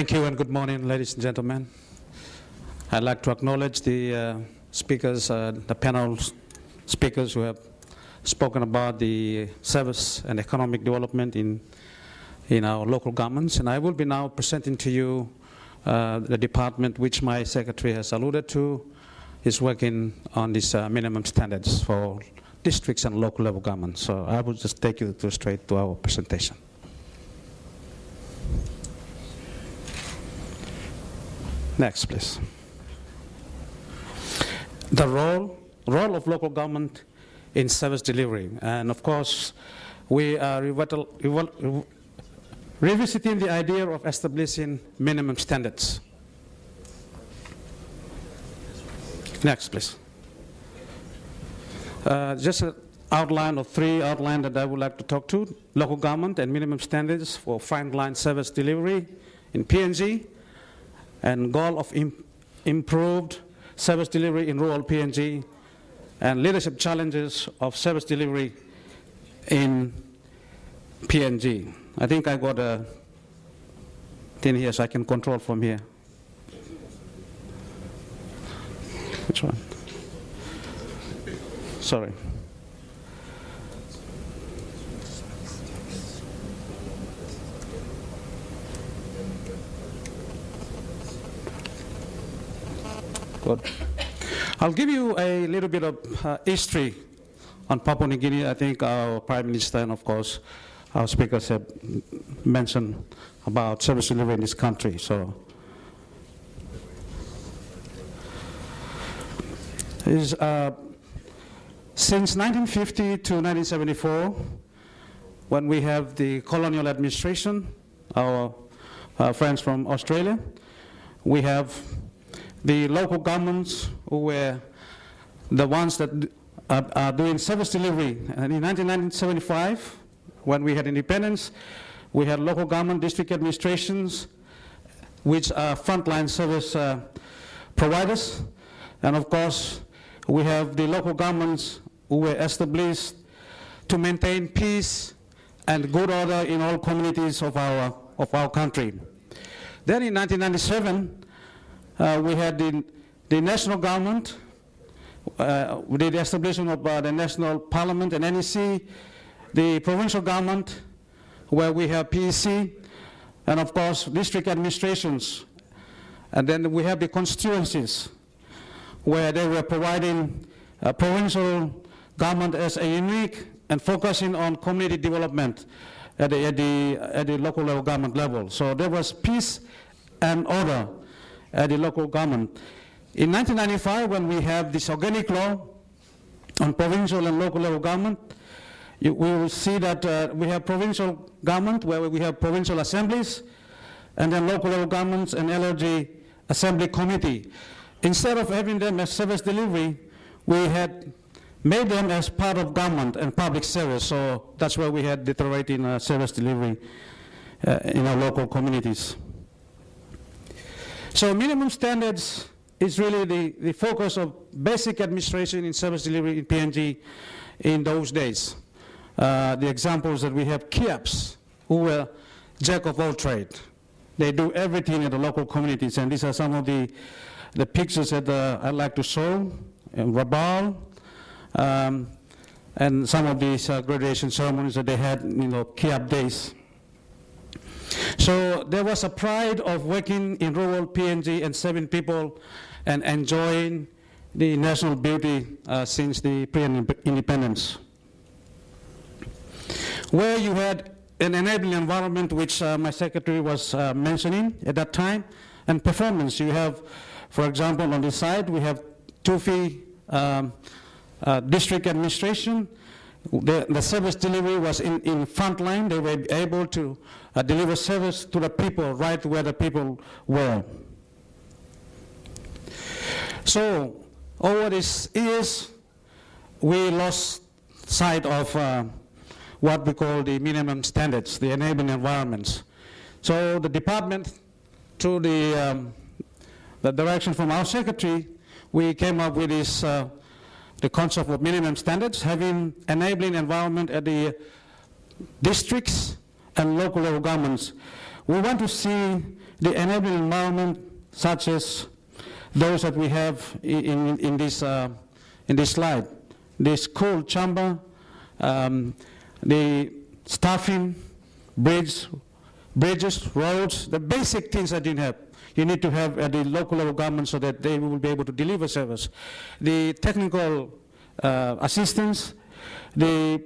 Thank you and good morning, ladies and gentlemen. I'd like to acknowledge the speakers, the panel speakers who have spoken about the service and economic development in our local governments. And I will be now presenting to you the department which my secretary has alluded to is working on these minimum standards for districts and local level governments. So I will just take you straight to our presentation. Next, please. The role of local government in service delivery. And of course, we are revisiting the idea of establishing minimum standards. Next, please. Just an outline of three outlines that I would like to talk to. Local government and minimum standards for frontline service delivery in PNG, and goal of improved service delivery in rural PNG, and leadership challenges of service delivery in PNG. I think I got a thing here so I can control from here. Which one? Sorry. Good. I'll give you a little bit of history on Papua New Guinea. I think our Prime Minister and, of course, our speakers have mentioned about service delivery in this country. So, since 1950 to 1974, when we have the colonial administration, our friends from Australia, we have the local governments who were the ones that are doing service delivery. And in 1975, when we had independence, we had local government district administrations, which are frontline service providers. And of course, we have the local governments who were established to maintain peace and good order in all communities of our country. Then in 1997, we had the national government, with the establishment of the national parliament and NEC, the provincial government, where we have PEC, and of course district administrations. And then we have the constituencies, where they were providing provincial government as a unique and focusing on community development at the local level government level. So there was peace and order at the local government. In 1995, when we have this organic law on provincial and local level government, we will see that we have provincial government where we have provincial assemblies, and then local level governments and LLG assembly committee. Instead of having them as service delivery, we had made them as part of government and public service. So that's why we had deteriorating service delivery in our local communities. So minimum standards is really the focus of basic administration in service delivery in PNG in those days. The examples that we have, KIAPs, who were jack of all trade. They do everything in the local communities, and these are some of the pictures that I'd like to show, and Rabal, and some of these graduation ceremonies that they had, KIAP days. So there was a pride of working in rural PNG and serving people and enjoying the national beauty since the pre-independence. Where you had an enabling environment, which my secretary was mentioning at that time, and performance. You have, for example, on this side, we have Tufi district administration. The service delivery was in front line. They were able to deliver service to the people right where the people were. So over these years, we lost sight of what we call the minimum standards, the enabling environments. So the department, through the direction from our secretary, we came up with this the concept of minimum standards, having enabling environment at the districts and local level governments, we want to see the enabling environment such as those that we have in this slide. The school chamber, the staffing, bridges, roads, the basic things that you need to have at the local level government so that they will be able to deliver service. The technical assistance, the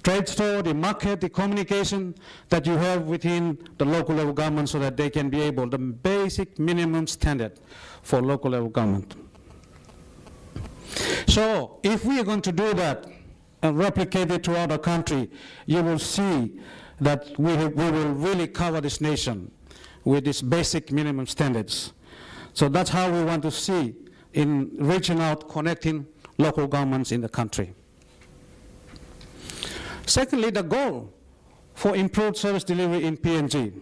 trade store, the market, the communication that you have within the local level government so that they can be able, the basic minimum standard for local level government. So if we are going to do that and replicate it throughout the country, you will see that we will really cover this nation with these basic minimum standards. So that's how we want to see in reaching out, connecting local governments in the country. Secondly, the goal for improved service delivery in PNG.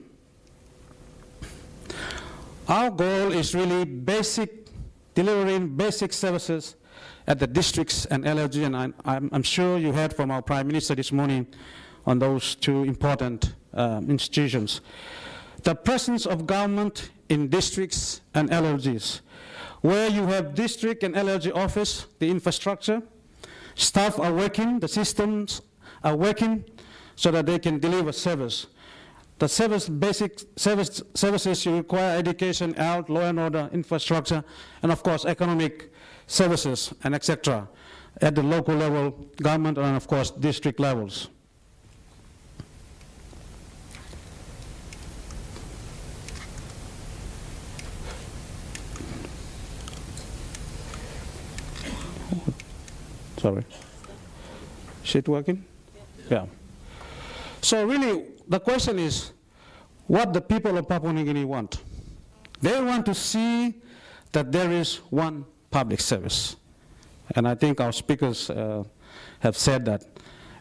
Our goal is really delivering basic services at the districts and LLG, and I'm sure you heard from our Prime Minister this morning on those two important institutions. The presence of government in districts and LLGs, where you have district and LLG office, the infrastructure, staff are working, the systems are working so that they can deliver service. The basic services you require: education, health, law and order, infrastructure, and of course economic services and etc. at the local level government and of course district levels. Sorry. Is it working? Yeah. So really, the question is, what the people of Papua New Guinea want. They want to see that there is one public service. And I think our speakers have said that.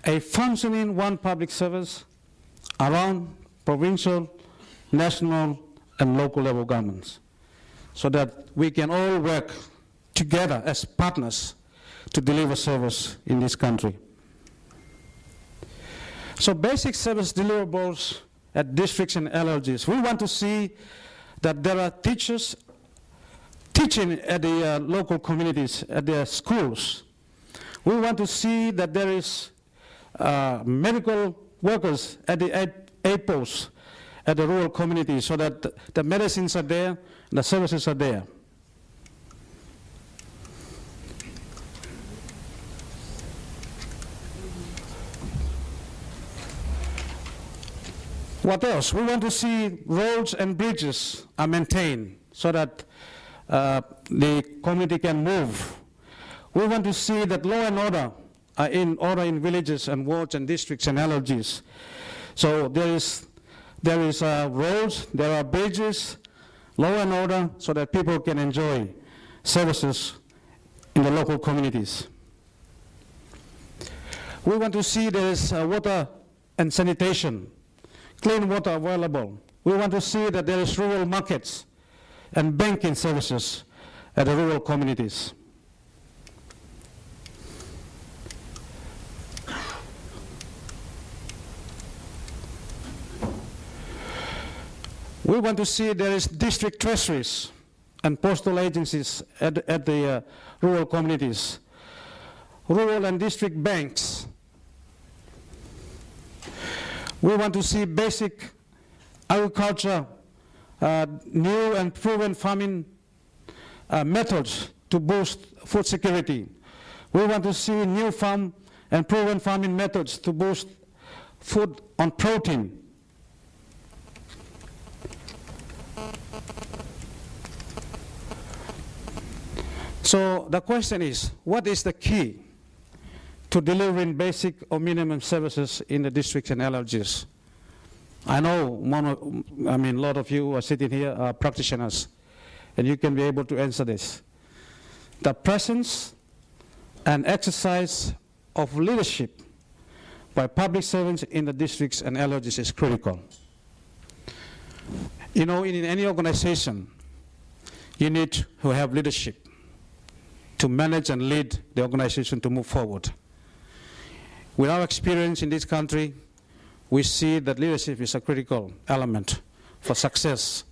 A functioning one public service around provincial, national, and local level governments, so that we can all work together as partners to deliver service in this country. So basic service deliverables at districts and LLGs. We want to see that there are teachers teaching at the local communities, at their schools. We want to see that there is medical workers at the aid posts at the rural communities so that the medicines are there, the services are there. What else? We want to see roads and bridges are maintained so that the community can move. We want to see that law and order are in order in villages and wards and districts and LLGs. So there is roads, there are bridges, law and order, so that people can enjoy services in the local communities. We want to see there is water and sanitation, clean water available. We want to see that there is rural markets and banking services at the rural communities. We want to see there is district treasuries and postal agencies at the rural communities, rural and district banks. We want to see basic agriculture, new and proven farming methods to boost food security. We want to see new farm and proven farming methods to boost food on protein. So the question is, what is the key to delivering basic or minimum services in the districts and LLGs? I know a lot of you who are sitting here are practitioners, and you can be able to answer this. The presence and exercise of leadership by public servants in the districts and LLGs is critical. You know, in any organization, you need to have leadership to manage and lead the organization to move forward. With our experience in this country, we see that leadership is a critical element for success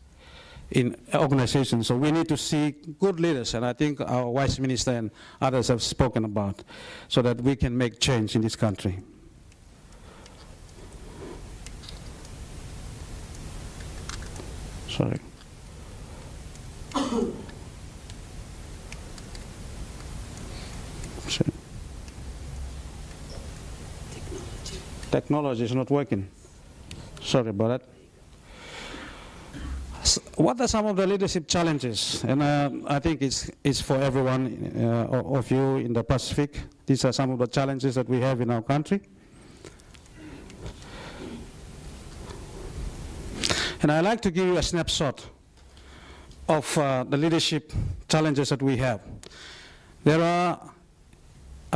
in organizations. So we need to see good leaders, and I think our Vice Minister and others have spoken about, so that we can make change in this country. Sorry. Technology is not working. Sorry about that. What are some of the leadership challenges? And I think it's for everyone of you in the Pacific. These are some of the challenges that we have in our country. And I'd like to give you a snapshot of the leadership challenges that we have. There are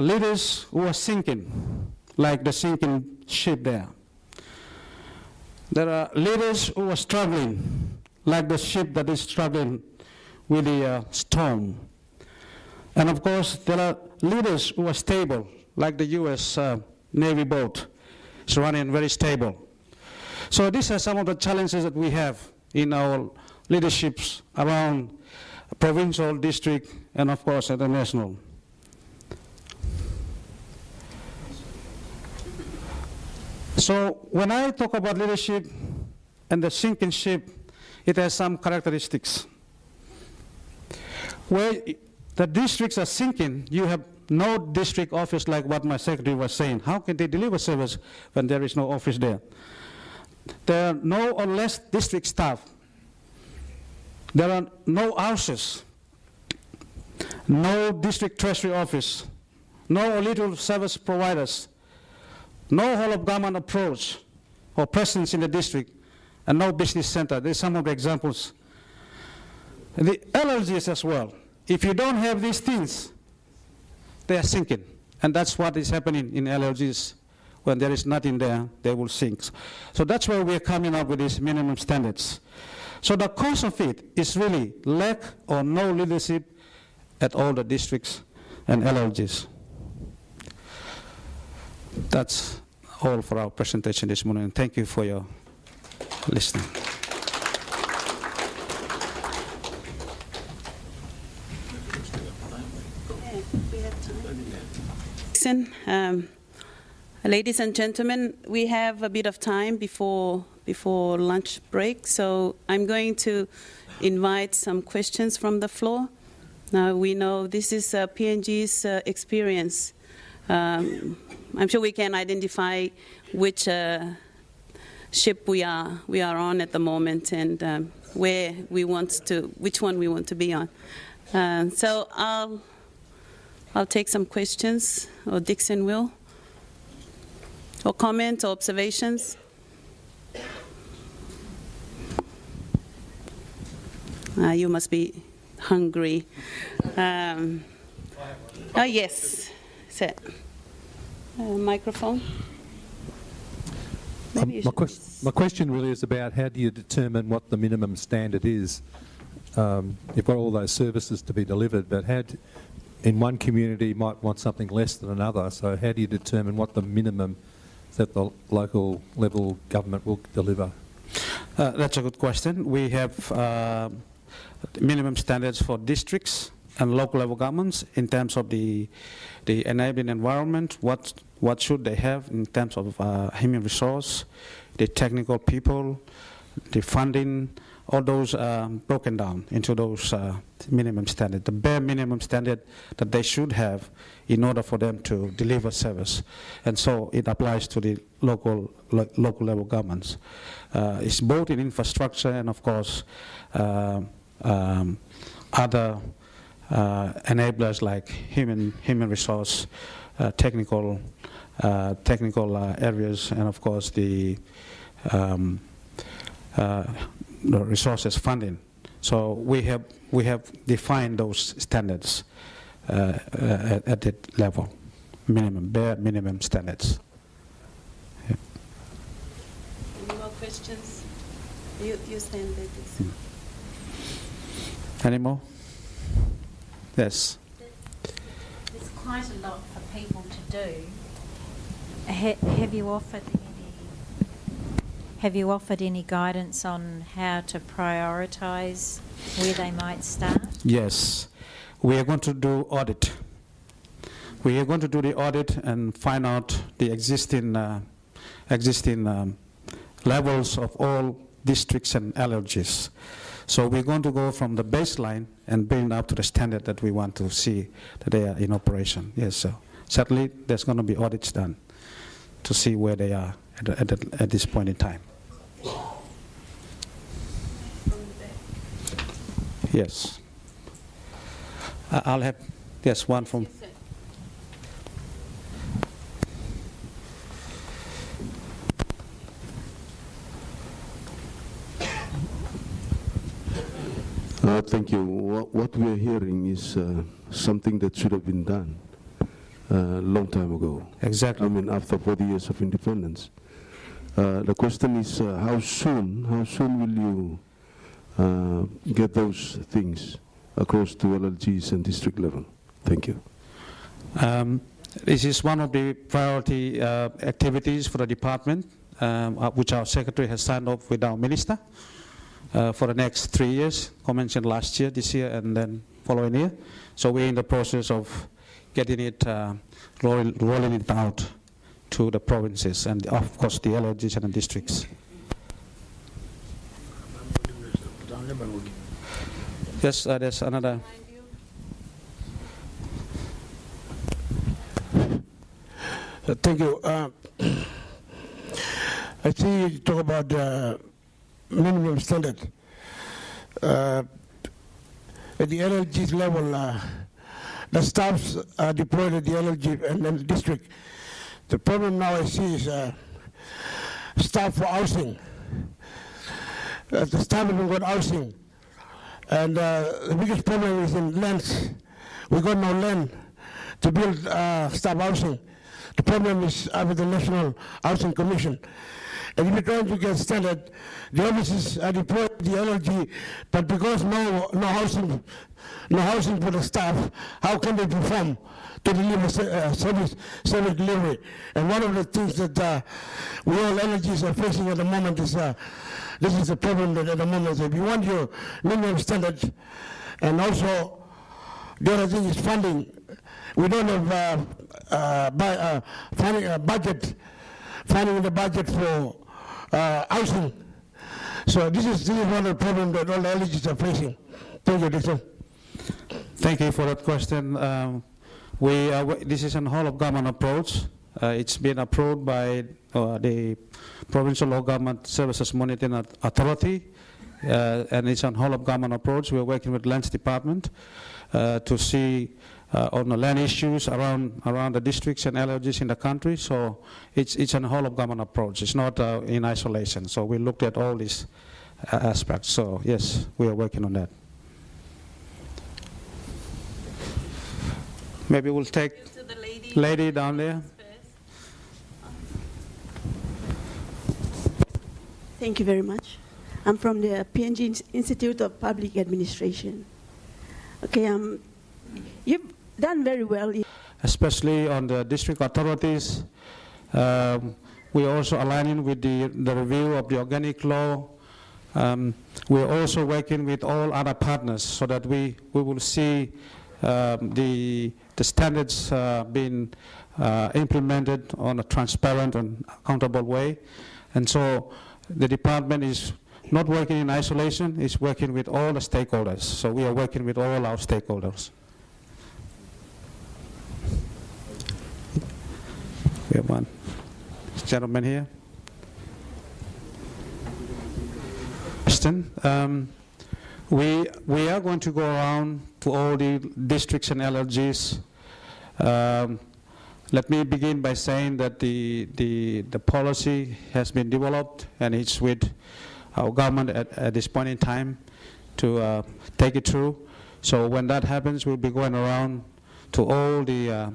leaders who are sinking, like the sinking ship there. There are leaders who are struggling, like the ship that is struggling with the storm. And of course, there are leaders who are stable, like the US Navy boat. It's running very stable. So these are some of the challenges that we have in our leaderships around provincial, district, and of course at the national. So when I talk about leadership and the sinking ship, it has some characteristics. Where the districts are sinking, you have no district office, like what my secretary was saying. How can they deliver service when there is no office there? There are no or less district staff. There are no houses, no district treasury office, no or little service providers, no whole of government approach or presence in the district, and no business center. There's some of the examples. The LLGs as well. If you don't have these things, they are sinking. And that's what is happening in LLGs. When there is nothing there, they will sink. So that's why we're coming up with these minimum standards. So the cause of it is really lack or no leadership at all the districts and LLGs. That's all for our presentation this morning. Thank you for your listening. Ladies and gentlemen, we have a bit of time before lunch break, so I'm going to invite some questions from the floor. Now, we know this is PNG's experience. I'm sure we can identify which ship we are on at the moment, and where we want to, which one we want to be on. So I'll take some questions, or Dickson will. Or comments or observations? You must be hungry. Oh, yes. Set. Microphone. My question really is about how do you determine what the minimum standard is? You've got all those services to be delivered, but in one community you might want something less than another, so how do you determine what the minimum that the local level government will deliver? That's a good question. We have minimum standards for districts and local level governments in terms of the enabling environment. What should they have in terms of human resource, the technical people, the funding, all those broken down into those minimum standards, the bare minimum standard that they should have in order for them to deliver service. And so it applies to the local level governments. It's both in infrastructure and, of course, other enablers like human resource, technical areas, and of course the resources funding. So we have defined those standards at that level, bare minimum standards. Yeah. Any more questions? You stand there, please. Any more? Yes. There's quite a lot for people to do. Have you offered any Have you offered any guidance on how to prioritise where they might start? Yes, we are going to do audit. We are going to do the audit and find out the existing levels of all districts and LLGs. So we're going to go from the baseline and bring it up to the standard that we want to see that they are in operation. Yes, so certainly there's going to be audits done to see where they are at this point in time. Yes. I'll have, yes, one from. Thank you. What we are hearing is something that should have been done a long time ago. Exactly. I mean, after 40 years of independence. The question is, how soon will you get those things across to LLGs and district level? Thank you. This is one of the priority activities for the department, which our secretary has signed off with our minister for the next 3 years, commencing last year, this year, and then following year. So we're in the process of getting it, rolling it out to the provinces and, of course, the LLGs and the districts. Yes, there's another. Thank you. I see you talk about minimum standard. At the LLG level, the staffs are deployed at the LLG and then the district. The problem now I see is staff for housing. The staff haven't got housing. And the biggest problem is in lands. We got no land to build staff housing. The problem is with the National Housing Commission. And if you're trying to get standard, the offices are deployed at the LLG, but because no housing for the staff, how can they perform to deliver service delivery? And one of the things that we all LLGs are facing at the moment is this is the problem that at the moment. If you want your minimum standard, and also the other thing is funding. We don't have finding the budget for housing. So this is one of the problems that all the LLGs are facing. Thank you, Dickson. Thank you for that question. This is a whole of government approach. It's been approved by the Provincial Law Government Services Monitoring Authority, and it's a whole of government approach. We're working with Lands Department to see on the land issues around the districts and LLGs in the country. So it's a whole of government approach. It's not in isolation. So we looked at all these aspects. So yes, we are working on that. Maybe we'll take the lady down there. Thank you very much. I'm from the PNG Institute of Public Administration. Okay, you've done very well. Especially on the district authorities. We're also aligning with the review of the organic law. We're also working with all other partners so that we will see the standards being implemented on a transparent and accountable way. And so the department is not working in isolation, it's working with all the stakeholders. So we are working with all our stakeholders. We have one gentleman here. Question. We are going to go around to all the districts and LLGs. Let me begin by saying that the policy has been developed and it's with our government at this point in time to take it through. So when that happens, we'll be going around to all the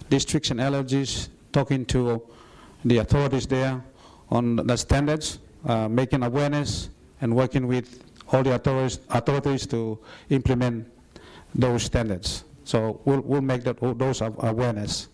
districts and LLGs, talking to the authorities there on the standards, making awareness and working with all the authorities to implement those standards. So we'll make those awareness.